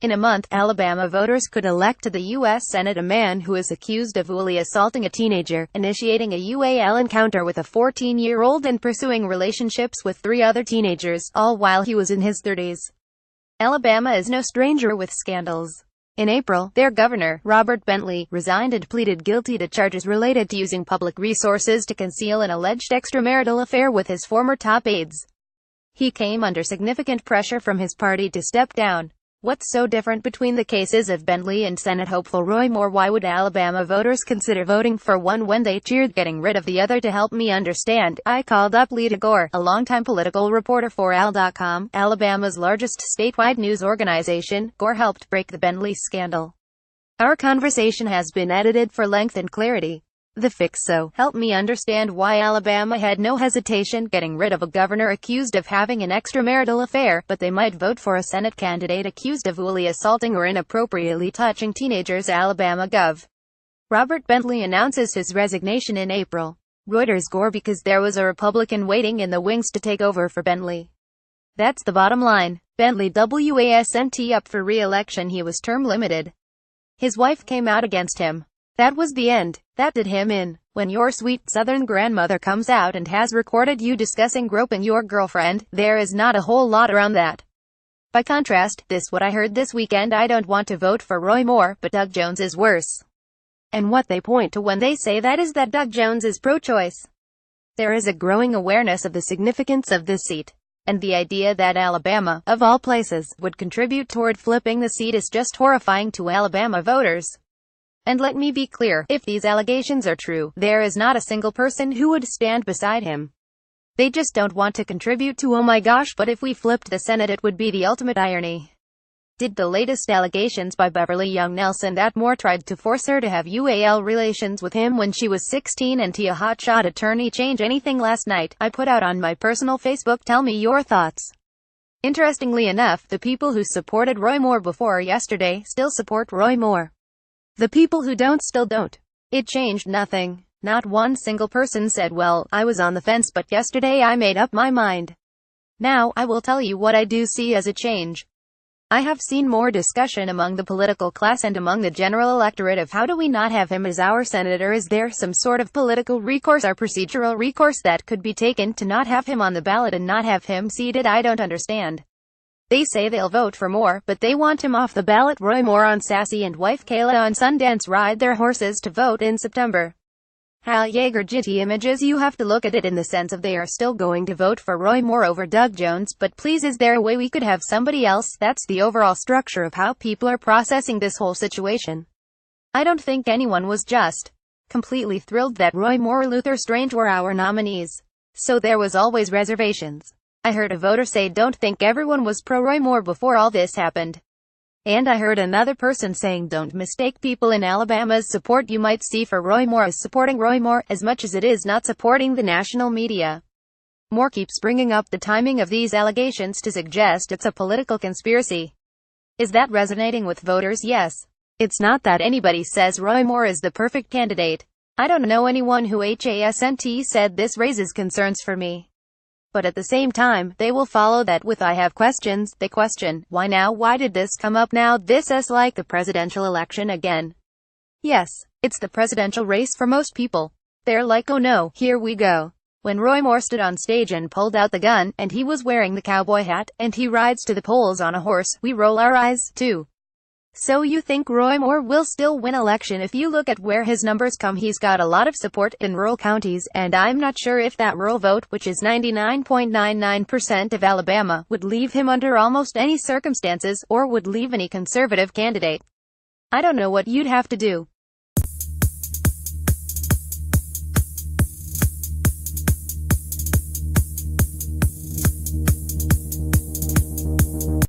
In a month, Alabama voters could elect to the U.S. Senate a man who is accused of ually assaulting a teenager, initiating a uall encounter with a 14-year-old and pursuing relationships with 3 other teenagers, all while he was in his 30s. Alabama is no stranger with scandals. In April, their governor, Robert Bentley, resigned and pleaded guilty to charges related to using public resources to conceal an alleged extramarital affair with his former top aides. He came under significant pressure from his party to step down. What's so different between the cases of Bentley and Senate hopeful Roy Moore? Why would Alabama voters consider voting for one when they cheered getting rid of the other? To help me understand, I called up Lita Gore, a longtime political reporter for AL.com, Alabama's largest statewide news organization. Gore helped break the Bentley scandal. Our conversation has been edited for length and clarity. The fix. So, help me understand why Alabama had no hesitation getting rid of a governor accused of having an extramarital affair, but they might vote for a Senate candidate accused of ually assaulting or inappropriately touching teenagers. Alabama Gov. Robert Bentley announces his resignation in April. Reuters. Gore because there was a Republican waiting in the wings to take over for Bentley. That's the bottom line. Bentley wasn't up for re-election. He was term limited. His wife came out against him. That was the end. That did him in. When your sweet Southern grandmother comes out and has recorded you discussing groping your girlfriend, there is not a whole lot around that. By contrast, this what I heard this weekend: I don't want to vote for Roy Moore, but Doug Jones is worse. And what they point to when they say that is that Doug Jones is pro-choice. There is a growing awareness of the significance of this seat. And the idea that Alabama, of all places, would contribute toward flipping the seat is just horrifying to Alabama voters. And let me be clear, if these allegations are true, there is not a single person who would stand beside him. They just don't want to contribute to. Oh my gosh, but if we flipped the Senate it would be the ultimate irony. Did the latest allegations by Beverly Young Nelson that Moore tried to force her to have uall relations with him when she was 16 and to a hotshot attorney change anything? Last night, I put out on my personal Facebook, tell me your thoughts. Interestingly enough, the people who supported Roy Moore before yesterday still support Roy Moore. The people who don't still don't. It changed nothing. Not one single person said, well, I was on the fence but yesterday I made up my mind. Now, I will tell you what I do see as a change. I have seen more discussion among the political class and among the general electorate of how do we not have him as our senator? Is there some sort of political recourse or procedural recourse that could be taken to not have him on the ballot and not have him seated? I don't understand. They say they'll vote for Moore, but they want him off the ballot. Roy Moore on Sassy and wife Kayla on Sundance ride their horses to vote in September. Hal Yeager jitty images. You have to look at it in the sense of they are still going to vote for Roy Moore over Doug Jones, but please, is there a way we could have somebody else? That's the overall structure of how people are processing this whole situation. I don't think anyone was just completely thrilled that Roy Moore or Luther Strange were our nominees. So there was always reservations. I heard a voter say don't think everyone was pro Roy Moore before all this happened. And I heard another person saying don't mistake people in Alabama's support you might see for Roy Moore as supporting Roy Moore, as much as it is not supporting the national media. Moore keeps bringing up the timing of these allegations to suggest it's a political conspiracy. Is that resonating with voters? Yes. It's not that anybody says Roy Moore is the perfect candidate. I don't know anyone who hasn't said this raises concerns for me. But at the same time, they will follow that with I have questions. They question, why now? Why did this come up now? This is like the presidential election again. Yes, it's the presidential race for most people. They're like, oh no, here we go. When Roy Moore stood on stage and pulled out the gun, and he was wearing the cowboy hat, and he rides to the polls on a horse, we roll our eyes, too. So you think Roy Moore will still win election? If you look at where his numbers come, he's got a lot of support in rural counties, and I'm not sure if that rural vote, which is 99.99% of Alabama, would leave him under almost any circumstances, or would leave any conservative candidate. I don't know what you'd have to do.